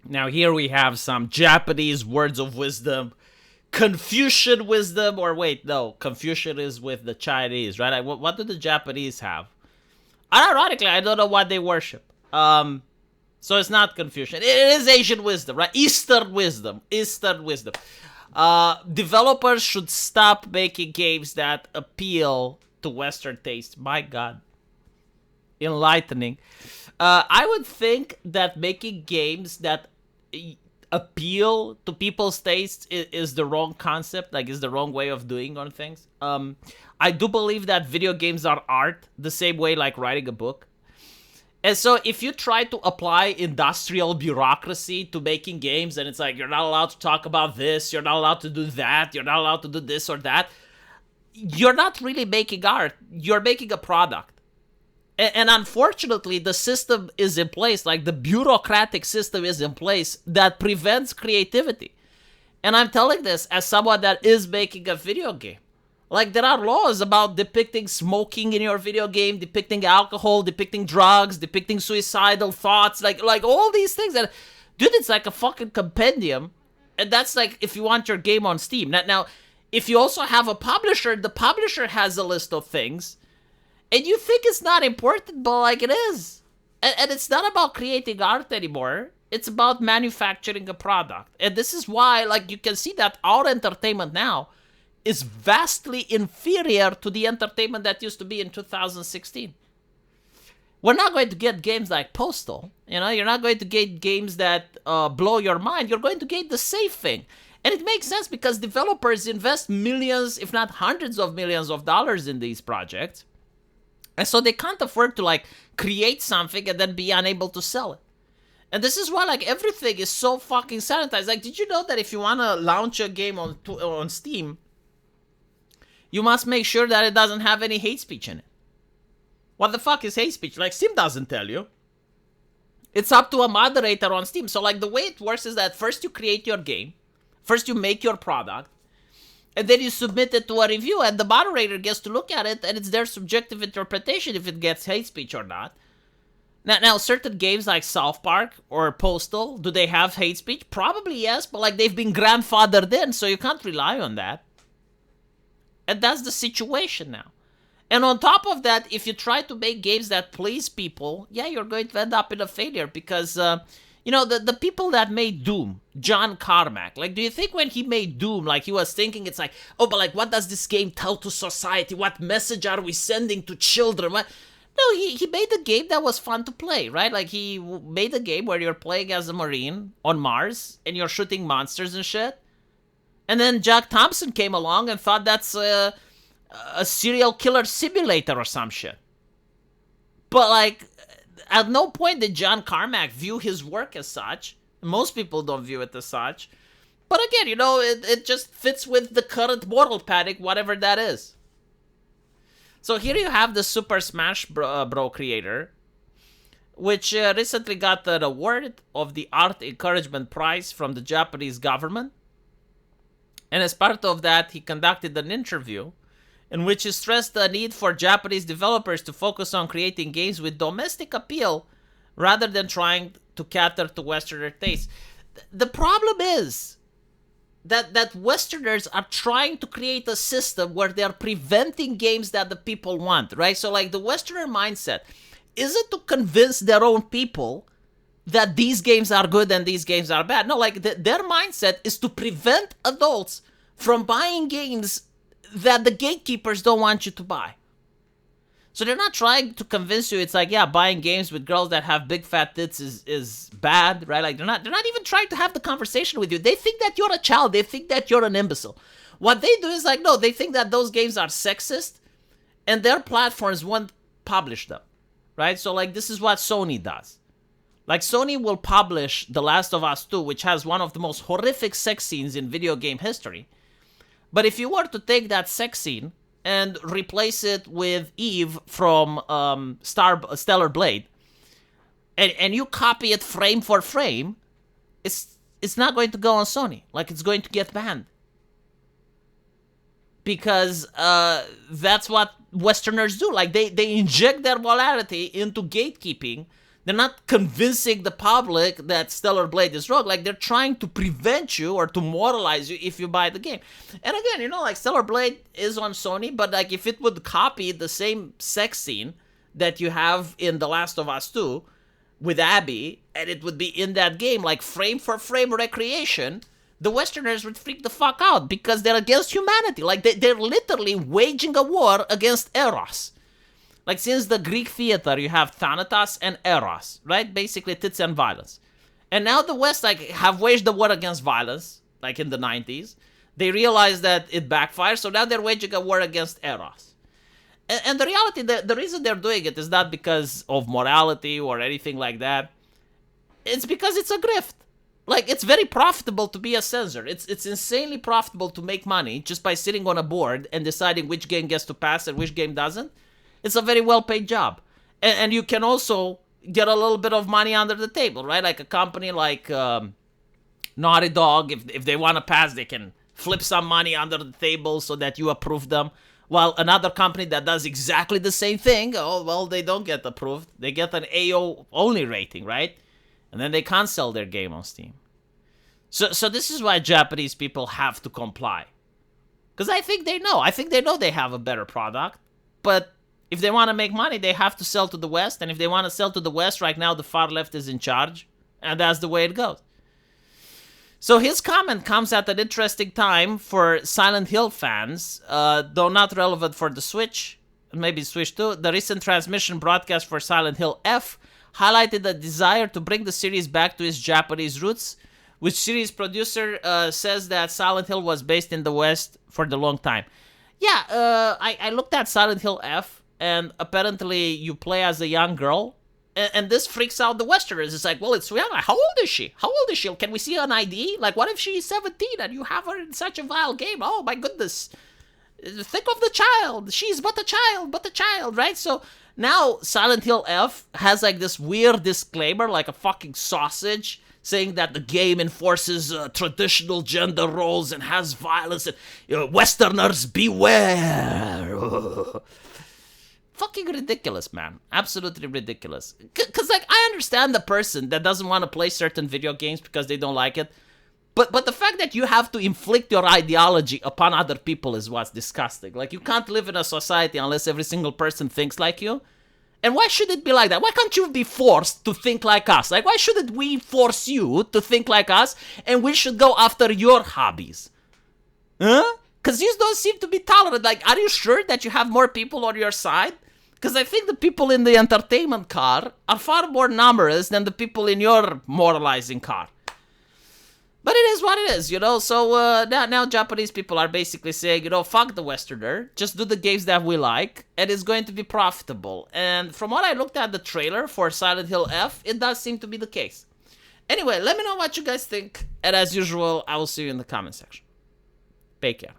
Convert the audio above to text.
Now here we have some Japanese words of wisdom, Confucian wisdom, or wait, no, Confucian is with the Chinese, right? What do the Japanese have? Ironically, I don't know what they worship. So it's not Confucian. It is Asian wisdom, right? Eastern wisdom. Eastern wisdom. Developers should stop making games that appeal to Western taste. My God. Enlightening. I would think that making games that appeal to people's tastes is the wrong concept, like is the wrong way of doing on things. I do believe that video games are art, the same way like writing a book. And so if you try to apply industrial bureaucracy to making games, and it's like, you're not allowed to talk about this, you're not allowed to do that, you're not allowed to do this or that, you're not really making art, you're making a product. And unfortunately, the system is in place, like the bureaucratic system is in place that prevents creativity. And I'm telling this as someone that is making a video game. Like, there are laws about depicting smoking in your video game, depicting alcohol, depicting drugs, depicting suicidal thoughts, like all these things. And dude, it's like a fucking compendium. And that's like if you want your game on Steam. Now, if you also have a publisher, the publisher has a list of things. And you think it's not important, but like it is. And it's not about creating art anymore. It's about manufacturing a product. And this is why, like, you can see that our entertainment now is vastly inferior to the entertainment that used to be in 2016. We're not going to get games like Postal. You know, you're not going to get games that blow your mind. You're going to get the safe thing. And it makes sense because developers invest millions, if not hundreds of millions of dollars in these projects. And so they can't afford to, like, create something and then be unable to sell it. And this is why, like, everything is so fucking sanitized. Like, did you know that if you want to launch a game on Steam, you must make sure that it doesn't have any hate speech in it? What the fuck is hate speech? Like, Steam doesn't tell you. It's up to a moderator on Steam. So, like, the way it works is that first you create your game. First you make your product. And then you submit it to a review. And the moderator gets to look at it. And it's their subjective interpretation if it gets hate speech or not. Now, certain games like South Park or Postal, do they have hate speech? Probably yes. But, like, they've been grandfathered in. So you can't rely on that. And that's the situation now. And on top of that, if you try to make games that please people, yeah, you're going to end up in a failure because, you know, the people that made Doom, John Carmack, like, do you think when he made Doom, like, he was thinking it's like, oh, but, like, what does this game tell to society? What message are we sending to children? What? No, he made a game that was fun to play, right? Like, he made a game where you're playing as a Marine on Mars and you're shooting monsters and shit. And then Jack Thompson came along and thought that's a serial killer simulator or some shit. But, like, at no point did John Carmack view his work as such. Most people don't view it as such. But again, you know, it just fits with the current moral panic, whatever that is. So here you have the Super Smash Bro creator, which recently got an award of the Art Encouragement Prize from the Japanese government. And as part of that, he conducted an interview in which he stressed the need for Japanese developers to focus on creating games with domestic appeal rather than trying to cater to Westerner tastes. The problem is that Westerners are trying to create a system where they're preventing games that the people want, right? So, like, the Westerner mindset isn't to convince their own people that these games are good and these games are bad. No, like, their mindset is to prevent adults from buying games that the gatekeepers don't want you to buy. So they're not trying to convince you it's like, yeah, buying games with girls that have big fat tits is bad, right? Like, they're not even trying to have the conversation with you. They think that you're a child. They think that you're an imbecile. What they do is like, no, they think that those games are sexist and their platforms won't publish them, right? So, like, this is what Sony does. Like, Sony will publish The Last of Us 2, which has one of the most horrific sex scenes in video game history. But if you were to take that sex scene and replace it with Eve from Stellar Blade, and you copy it frame for frame, it's not going to go on Sony. Like, it's going to get banned. Because that's what Westerners do. Like, they inject their morality into gatekeeping They're not convincing the public that Stellar Blade is wrong. Like, they're trying to prevent you or to moralize you if you buy the game. And again, you know, like, Stellar Blade is on Sony, but, like, if it would copy the same sex scene that you have in The Last of Us 2 with Abby, and it would be in that game, like, frame for frame recreation, the Westerners would freak the fuck out because they're against humanity. Like, they're literally waging a war against Eros. Like, since the Greek theater, you have Thanatos and Eros, right? Basically, tits and violence. And now the West, like, have waged a war against violence, like in the 90s. They realize that it backfires, so now they're waging a war against Eros. And the reality, the reason they're doing it is not because of morality or anything like that. It's because it's a grift. Like, it's very profitable to be a censor. It's insanely profitable to make money just by sitting on a board and deciding which game gets to pass and which game doesn't. It's a very well-paid job. And you can also get a little bit of money under the table, right? Like a company like Naughty Dog, if they want to pass, they can flip some money under the table so that you approve them. While another company that does exactly the same thing, oh, well, they don't get approved. They get an AO only rating, right? And then they can't sell their game on Steam. So this is why Japanese people have to comply. Because I think they know. I think they know they have a better product. But if they want to make money, they have to sell to the West. And if they want to sell to the West, right now the far left is in charge. And that's the way it goes. So his comment comes at an interesting time for Silent Hill fans, though not relevant for the Switch, maybe Switch 2. The recent transmission broadcast for Silent Hill F highlighted a desire to bring the series back to its Japanese roots, which series producer says that Silent Hill was based in the West for the long time. Yeah, I looked at Silent Hill F, and apparently you play as a young girl, and this freaks out the Westerners. It's like, well, it's Rihanna. How old is she? How old is she? Can we see an ID? Like, what if she's 17 and you have her in such a vile game? Oh, my goodness. Think of the child. She's but a child, right? So now Silent Hill F has, like, this weird disclaimer, like a fucking sausage, saying that the game enforces traditional gender roles and has violence and Westerners beware. Fucking ridiculous, man. Absolutely ridiculous. Because, like, I understand the person that doesn't want to play certain video games because they don't like it. But the fact that you have to inflict your ideology upon other people is what's disgusting. Like, you can't live in a society unless every single person thinks like you. And why should it be like that? Why can't you be forced to think like us? Like, why shouldn't we force you to think like us and we should go after your hobbies? Huh? Because you don't seem to be tolerant. Like, are you sure that you have more people on your side? Because I think the people in the entertainment car are far more numerous than the people in your moralizing car. But it is what it is, you know? So now Japanese people are basically saying, you know, fuck the Westerner. Just do the games that we like, and it's going to be profitable. And from what I looked at the trailer for Silent Hill F, it does seem to be the case. Anyway, let me know what you guys think. And as usual, I will see you in the comment section. Take care.